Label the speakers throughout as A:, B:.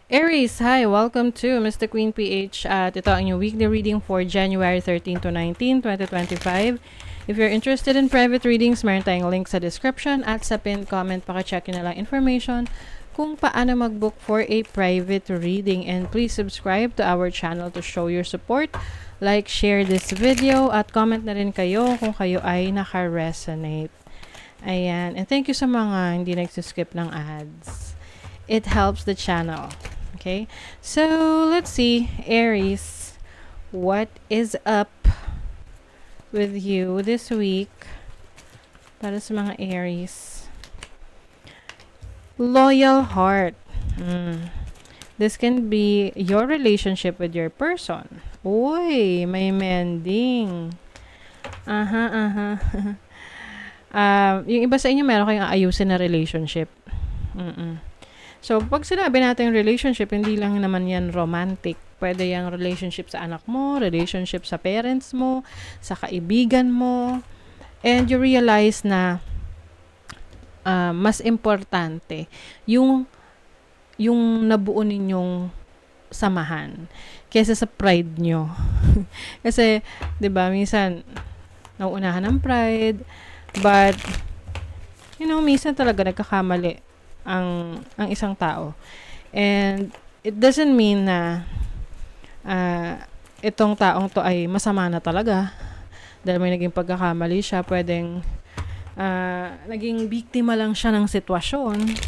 A: Aries, hi! Welcome to Mr. Queen PH at ito ang inyong weekly reading for January 13 to 19, 2025. If you're interested in private readings, meron tayong link sa description at sa pinned comment. Paka-check nyo na lang information kung paano mag-book for a private reading. And please subscribe to our channel to show your support. Like, share this video at comment na rin kayo kung kayo ay naka-resonate. Ayan. And thank you sa mga hindi nagsiskip ng ads. It helps the channel. Okay, so let's see, Aries, what is up with you this week para sa mga Aries? Loyal heart. This can be your relationship with your person. Uy, may mending. Yung iba sa inyo meron kayong aayusin na relationship. So, pag sinabi natin relationship, hindi lang naman yan romantic. Pwede yung relationship sa anak mo, relationship sa parents mo, sa kaibigan mo. And you realize na mas importante yung nabuo ninyong samahan kaysa sa pride nyo. Kasi, di ba, minsan, nauunahan ng pride, but, minsan talaga nagkakamali ang isang tao. And it doesn't mean na itong taong to ay masama na talaga dahil may naging pagkakamali siya. Pwedeng naging biktima lang siya ng sitwasyon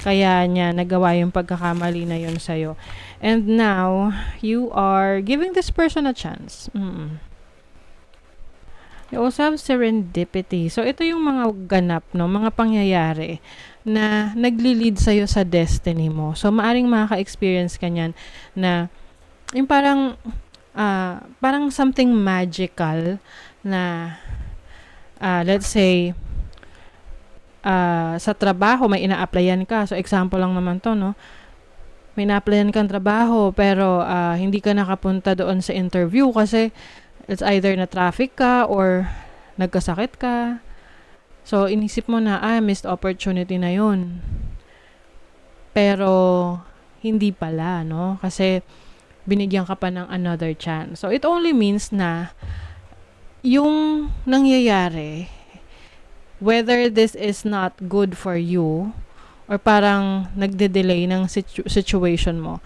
A: kaya niya nagawa yung pagkakamali na yun sa'yo. And now, you are giving this person a chance. You also have serendipity. So, ito yung mga ganap, mga pangyayari na nagli-lead sa'yo sa destiny mo. So, maaring makaka-experience ka niyan na yung parang something magical na let's say sa trabaho may ina-applyan ka. So, example lang naman to, no? May ina-applyan kang trabaho pero hindi ka nakapunta doon sa interview kasi it's either na traffic ka or nagkasakit ka. So, inisip mo na, missed opportunity na yun. Pero, hindi pala, no? Kasi, binigyan ka pa ng another chance. So, it only means na, yung nangyayari, whether this is not good for you, or parang nagde-delay ng situation mo,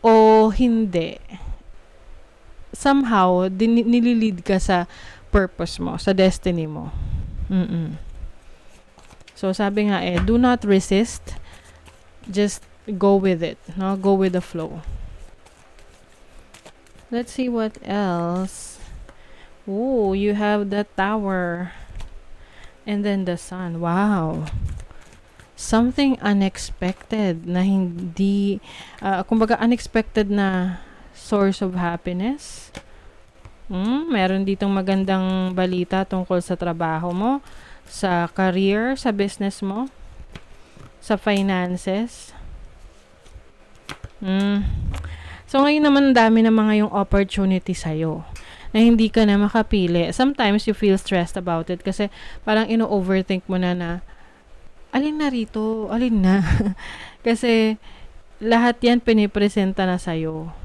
A: o hindi, somehow, nililid ka sa purpose mo, sa destiny mo. So, sabi nga do not resist. Just go with it. No? Go with the flow. Let's see what else. Oh, you have the Tower. And then the Sun. Wow. Something unexpected na hindi, kumbaga unexpected na source of happiness. Meron ditong magandang balita tungkol sa trabaho mo, sa career, sa business mo, sa finances. So, ngayon naman dami na mga yung opportunity sa'yo na hindi ka na makapili. Sometimes you feel stressed about it kasi parang ino-overthink mo na alin na rito, alin na. Kasi lahat yan pinipresenta na sa'yo.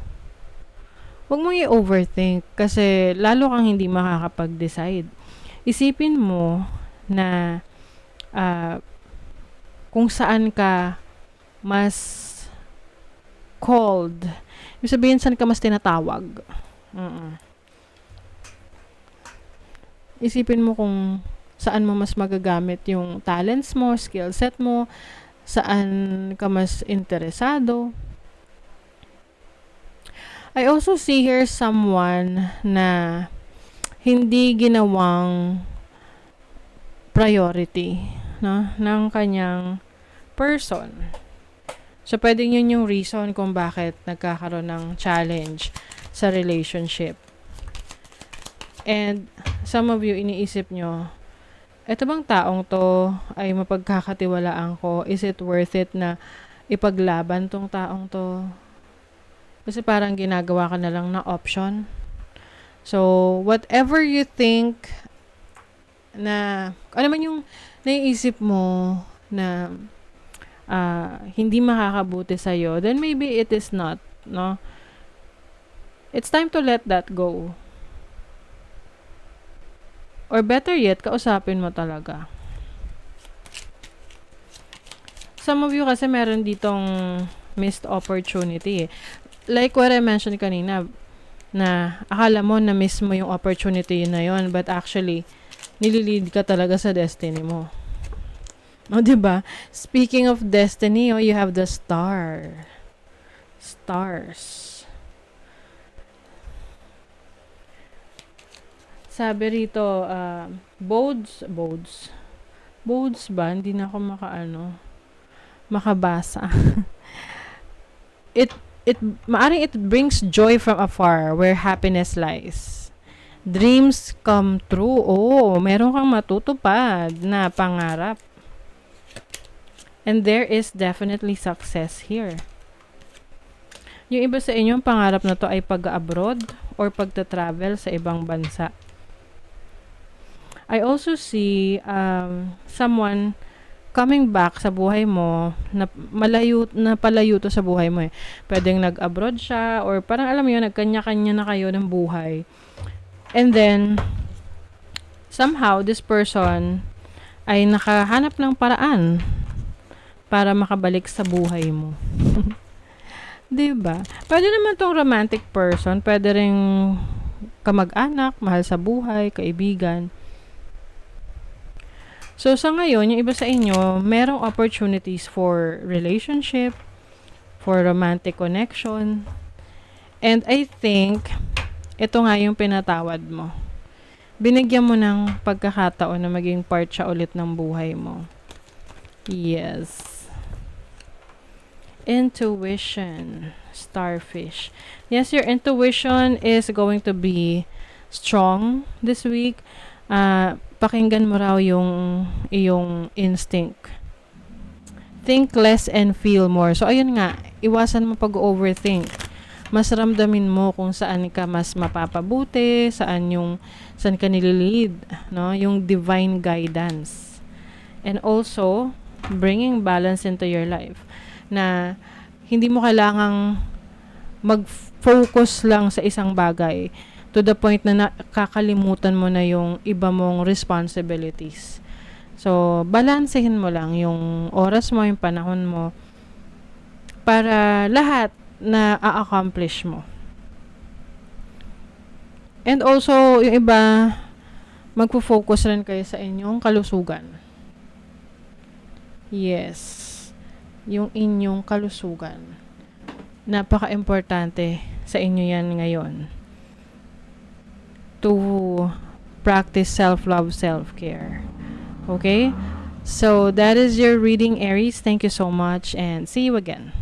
A: Huwag mong i-overthink kasi lalo kang hindi makakapag-decide. Isipin mo na kung saan ka mas called. Ibig sabihin, saan ka mas tinatawag. Isipin mo kung saan mo mas magagamit yung talents mo, skill set mo, saan ka mas interesado. I also see here someone na hindi ginawang priority, no, ng kanyang person. So, pwedeng yun yung reason kung bakit nagkakaroon ng challenge sa relationship. And some of you, iniisip nyo, eto bang taong to ay mapagkakatiwalaan ko? Is it worth it na ipaglaban tong taong to? Kasi parang ginagawa ka na lang na option. So, whatever you think na, ano man yung naiisip mo na hindi makakabuti sa'yo, then maybe it is not, no? It's time to let that go. Or better yet, kausapin mo talaga. Some of you kasi meron ditong missed opportunity. Like what I mentioned kanina, na akala mo na miss mo yung opportunity na yon, but actually, nililid ka talaga sa destiny mo. O, diba? Speaking of destiny, you have the star. Stars. Sabi rito, bodes ba? Hindi na ako makabasa. Maaring it brings joy from afar where happiness lies. Dreams come true. Oh, meron kang matutupad na pangarap. And there is definitely success here. Yung iba sa inyo, ang pangarap na to ay pag-abroad or pagta-travel sa ibang bansa. I also see someone coming back sa buhay mo na palayo to sa buhay mo eh. Pwedeng nag-abroad siya or parang alam mo yun, nagkanya-kanya na kayo ng buhay. And then, somehow, this person ay nakahanap ng paraan para makabalik sa buhay mo. Diba? Pwede naman tong romantic person, pwede ring kamag-anak, mahal sa buhay, kaibigan. So, sa ngayon, yung iba sa inyo, merong opportunities for relationship, for romantic connection. And I think, ito nga yung pinatawad mo. Binigyan mo ng pagkakataon na maging part siya ulit ng buhay mo. Yes. Intuition. Starfish. Yes, your intuition is going to be strong this week. Pakinggan mo raw yung iyong instinct. Think less and feel more. So, ayun nga, iwasan mo pag-overthink. Mas ramdamin mo kung saan ka mas mapapabuti, saan ka nililid, no? Yung divine guidance. And also, bringing balance into your life. Na hindi mo kailangang mag-focus lang sa isang bagay to the point na nakakalimutan mo na yung iba mong responsibilities. So, balansehin mo lang yung oras mo, yung panahon mo para lahat na a-accomplish mo. And also, yung iba, magpo-focus rin kayo sa inyong kalusugan. Yes. Yung inyong kalusugan. Napaka-importante sa inyo yan ngayon. To practice self-love, self-care. Okay? So, that is your reading, Aries. Thank you so much and see you again.